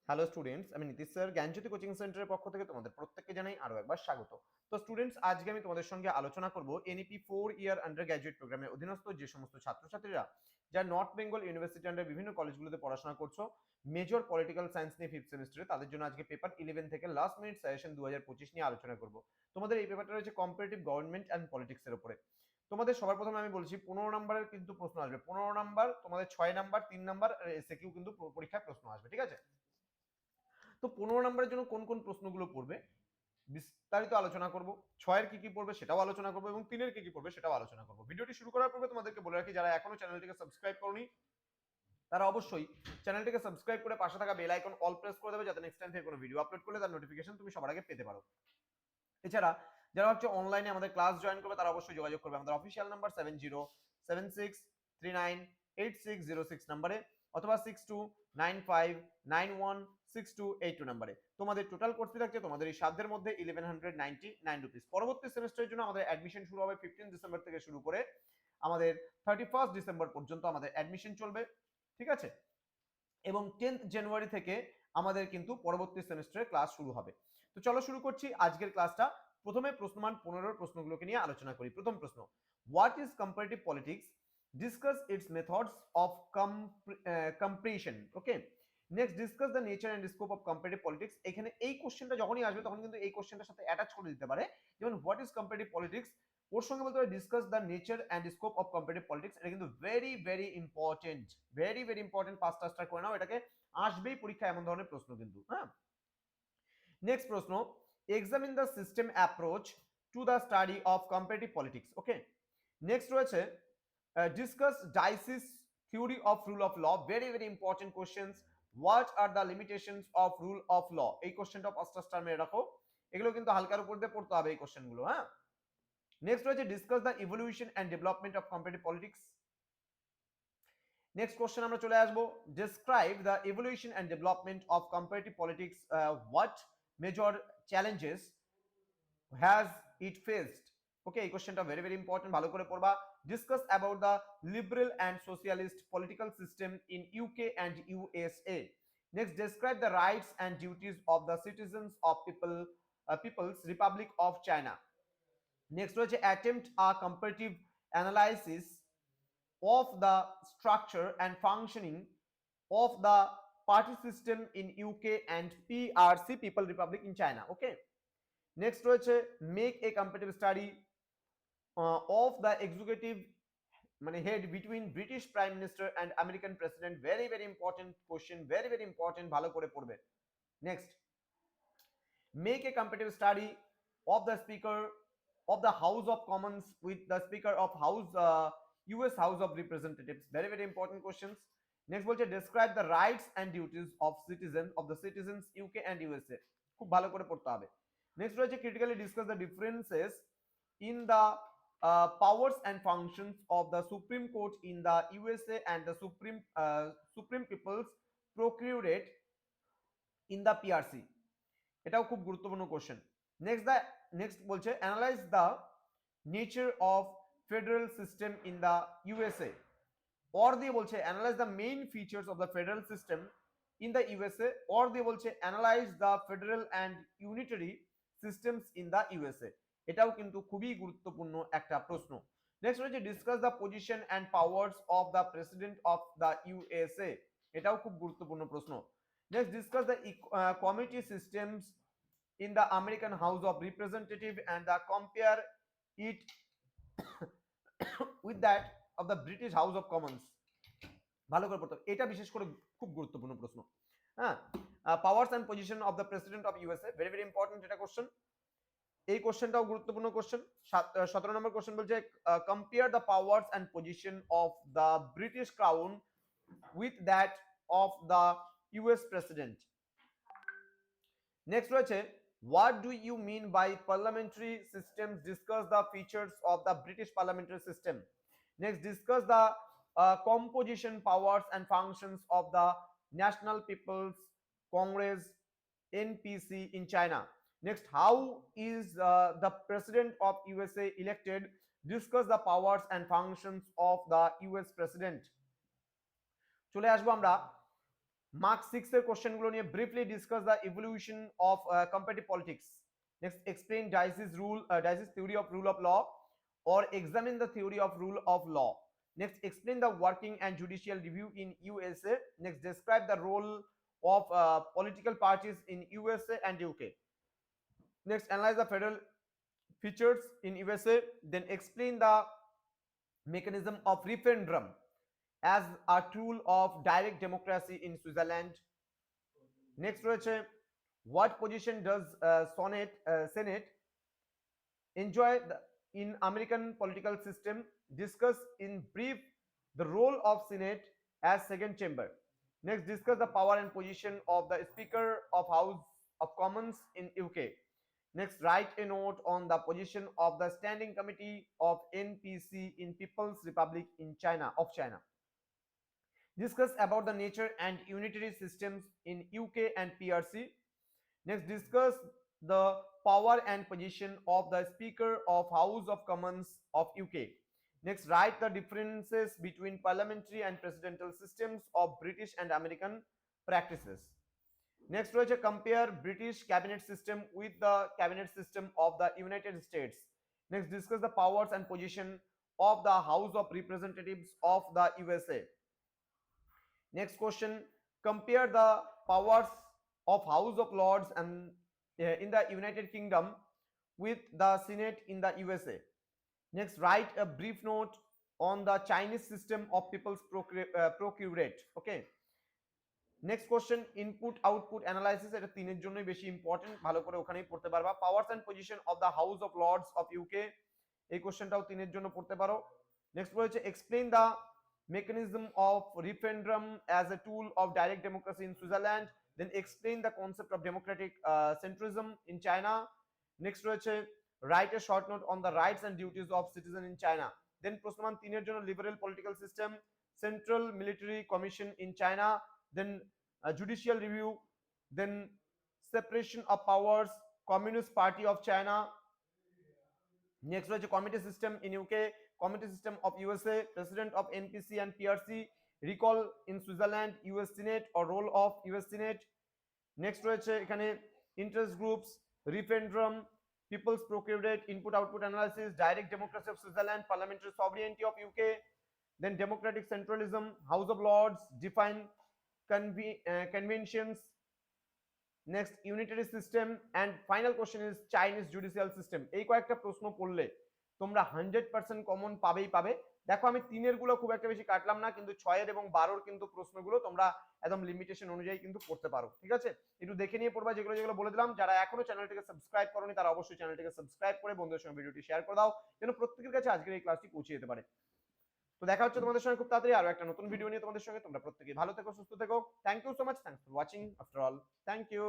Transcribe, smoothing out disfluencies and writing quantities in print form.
Hello students, আমি Nitish sir জ্ঞানজ্যোতি coaching সেন্টারের পক্ষ থেকে তোমাদের প্রত্যেককে জানাই আরো একবার স্বাগত। তো স্টুডেন্টস, আজকে আমি তোমাদের সঙ্গে আলোচনা করব এনইপি 4 ইয়ার আন্ডার গ্র্যাজুয়েট প্রোগ্রামের অধীনস্থ যে সমস্ত ছাত্রছাত্রীরা যারা নর্থ বেঙ্গল ইউনিভার্সিটি আন্ডার বিভিন্ন কলেজগুলোতে পড়াশোনা করছো মেজর পলিটিক্যাল সায়েন্স নিয়ে 5th সেমিস্টারে, তাদের জন্য আজকে পেপার 11 থেকে লাস্ট মিনিট সাজেশন 2025 নিয়ে আলোচনা করব। তোমাদের এই পেপারটা রয়েছে কম্পারেটিভ গভর্নমেন্ট অ্যান্ড পলিটিক্স এর উপরে। তোমাদের সবার প্রথমে আমি বলছি 15 নম্বরের কিন্তু প্রশ্ন আসবে। 15 নম্বর, তোমাদের 6 নাম্বার, 3 নাম্বার এসএকিউ কিন্তু পরীক্ষায় প্রশ্ন আসবে, ঠিক আছে? তো 15 নম্বরের জন্য কোন কোন প্রশ্নগুলো পড়বে বিস্তারিত আলোচনা করব। 6 কি কি পড়বে সেটাও আলোচনা করব এবং 3 কি কি পড়বে সেটাও আলোচনা করব। ভিডিওটি শুরু করার পূর্বে তোমাদেরকে বলে রাখি, যারা এখনো চ্যানেলটিকে সাবস্ক্রাইব করনি তারা অবশ্যই চ্যানেলটিকে সাবস্ক্রাইব করে পাশে থাকা বেল আইকন অল প্রেস করে দেবে, যাতে নেক্সট টাইম থেকে কোনো ভিডিও আপলোড করলে তার নোটিফিকেশন তুমি সবার আগে পেতে পারো। এছাড়া যারা হচ্ছে অনলাইনে আমাদের ক্লাস জয়েন করবে তারা অবশ্যই যোগাযোগ করবে আমাদের অফিসিয়াল নাম্বার 7076398606 নাম্বারে অথবা 6295916282 নাম্বারে। তোমাদের টোটাল কোর্স ফি থাকছে তোমাদের এই সাধ্যের মধ্যে 1199 রুপিস। পরবর্তী সেমিস্টারের জন্য আমাদের অ্যাডমিশন শুরু হবে 15 ডিসেম্বর থেকে শুরু করে আমাদের 31 ডিসেম্বর পর্যন্ত আমাদের অ্যাডমিশন চলবে, ঠিক আছে? এবং 10th জানুয়ারি থেকে আমাদের কিন্তু পরবর্তী সেমিস্টারে ক্লাস শুরু হবে। তো চলো শুরু করছি আজকের ক্লাসটা। প্রথমে প্রশ্নমান 15 প্রশ্নগুলোকে নিয়ে আলোচনা করি। প্রথম প্রশ্ন, what is comparative politics, discuss its methods of comprehension. Okay, next discuss the nature and scope of comparative politics. এখানে এই কোশ্চেনটা যখনই আসবে তখন কিন্তু এই কোশ্চেনটার সাথে অ্যাটাচ করে দিতে পারে, যেমন হোয়াট ইজ কম্পারেটিভ পলিটিক্স, ওর সঙ্গে বলতে পারে discuss the nature and scope of comparative politics. এটা কিন্তু very very important, very very important. পাঁচটা স্টার করে নাও, এটাকে আসবেই পরীক্ষা এমন ধরনের প্রশ্ন কিন্তু। হ্যাঁ, নেক্সট প্রশ্ন, examine the system approach to the study of comparative politics. Okay, next রয়েছে discuss Dicey's theory of rule of law. Very very important questions. What are the limitations of rule of law, এই কোশ্চেনটা 5টা star মেরে রাখো। এগুলো কিন্তু হালকার উপর দিয়ে পড়তে হবে এই কোশ্চেনগুলো। হ্যাঁ, নেক্সট রয়েছে discuss the evolution and development of comparative politics. Next question আমরা চলে আসবো, describe the evolution and development of comparative politics, what major challenges has it faced. Okay, এই কোশ্চেনটা ভেরি ভেরি ইম্পর্টেন্ট, ভালো করে পড়বা। Discuss about the liberal and socialist political system in UK and USA. Next, describe the rights and duties of the citizens of People's Republic of China. Next রয়েছে attempt a comparative analysis of the structure and functioning of the party system in UK and PRC, People Republic in China. Okay, next রয়েছে make a comparative study of the executive মানে head between British Prime Minister and American President. Very very important question, very very important, ভালো করে পড়বে। next, make a comparative study of the Speaker of the House of Commons with the Speaker of House US House of Representatives. Very very important questions. Next বলছে describe the rights and duties of the citizens UK and USA. খুব ভালো করে পড়তে হবে। Next রয়েছে critically discuss the differences in the powers and functions of the Supreme Court in the USA and the Supreme People's Procurate in the PRC. এটাও খুব গুরুত্বপূর্ণ question. Next বলছে analyse the nature of federal system in the USA. Or দিয়ে বলছে analyse the main features of the federal system in the USA. Or দিয়ে বলছে analyse the federal and unitary systems in the USA. এটাও কিন্তু খুবই গুরুত্বপূর্ণ একটা প্রশ্ন। নেক্সট হচ্ছে discuss the position and powers of the president of the USA. এটাও খুব গুরুত্বপূর্ণ প্রশ্ন। Next, discuss the committee systems in the American House of Representatives and compare it with that of the British House of Commons. ভালো করে পড়তে, এটা বিশেষ করে খুব গুরুত্বপূর্ণ প্রশ্ন। হ্যাঁ, powers and position of the president of USA, very very important এটা কোশ্চেন। এই কোশ্চেনটাও গুরুত্বপূর্ণ কোশ্চেন। 17 নম্বর কোশ্চেন বলছে compare the powers and position of the British crown with that of the US president. Next রয়েছে what do you mean by parliamentary systems, discuss the features of the British parliamentary system. Next, discuss the composition, powers and functions of the National People's Congress NPC in China. Next, how is the president of USA elected, discuss the powers and functions of the US president. চলে আসবো আমরা mark 6 এর কোশ্চেনগুলো নিয়ে briefly discuss the evolution of comparative politics. Next explain Dicey's theory of rule of law or examine the theory of rule of law. Next, explain the working and judicial review in USA. Next, describe the role of political parties in USA and UK. Next, analyze the federal features in USA. Then explain the mechanism of referendum as a tool of direct democracy in Switzerland. Next রয়েছে what position does Senate enjoy in American political system? Discuss in brief the role of Senate as second chamber. Next, discuss the power and position of the Speaker of House of Commons in UK. Next, write a note on the position of the Standing Committee of NPC in People's Republic in China of China. Discuss about the nature and unitary systems in UK and PRC. Next, discuss the power and position of the Speaker of House of Commons of UK. Next, write the differences between parliamentary and presidential systems of British and American practices. Next, compare British cabinet system with the cabinet system of the United States. Next, discuss the powers and position of the House of Representatives of the USA. Next question, compare the powers of House of Lords and in the United Kingdom with the Senate in the USA. Next, write a brief note on the Chinese system of people's procurate. Okay. Next question input output analysis, এটা তিনের জন্যই বেশি important, ভালো করে ওখানেই পড়তে পারবা। Powers and position of the House of Lords of UK, এই কোশ্চেনটাও তিনের জন্য পড়তে পারো। নেক্সট রয়েছে explain the mechanism of referendum as a tool of direct democracy in Switzerland. Then explain the concept of democratic centrism in China. Next রয়েছে write a short note on the rights and duties of citizen in China. Then প্রশ্ন মান 3 এর জন্য liberal political system, central military commission in China, then judicial review, then separation of powers, Communist Party of China. Next রয়েছে committee system in UK, committee system of USA, president of NPC and PRC, recall in Switzerland, US Senate or role of US Senate. Next রয়েছে এখানে interest groups, referendum, people's procurate, input output analysis, direct democracy of Switzerland, parliamentary sovereignty of UK, then democratic centralism, House of Lords, define conventions. Next, unitary system, and final question is Chinese judicial system. এই কয়েকটা প্রশ্ন পড়লে তোমরা 100% common পাবেই পাবে। দেখো আমি 3 এর গুলো খুব একটা বেশি কাটলাম না, কিন্তু 6 এর এবং 12 এর কিন্তু প্রশ্নগুলো তোমরা একদম লিমিটেশন অনুযায়ী কিন্তু পড়তে পারো। ঠিক আছে, একটু দেখে নিয়ে পড়বা যেগুলো যেগুলো বলে দিলাম। যারা এখনো চ্যানেলটিকে সাবস্ক্রাইব করোনি তারা অবশ্যই চ্যানেলটিকে সাবস্ক্রাইব করে বন্ধুদের সঙ্গে ভিডিওটি শেয়ার করে দাও, যেন প্রত্যেকের কাছে আজকের এই ক্লাসটি পৌঁছে যেতে পারে। তো দেখা হচ্ছে তোমাদের সঙ্গে খুব তাড়াতাড়ি আরো একটা নতুন ভিডিও নিয়ে তোমাদের সঙ্গে। তোমরা প্রত্যেকেই ভালো থেকো, সুস্থ থেকো। Thank you so much, thanks for watching after all, thank you.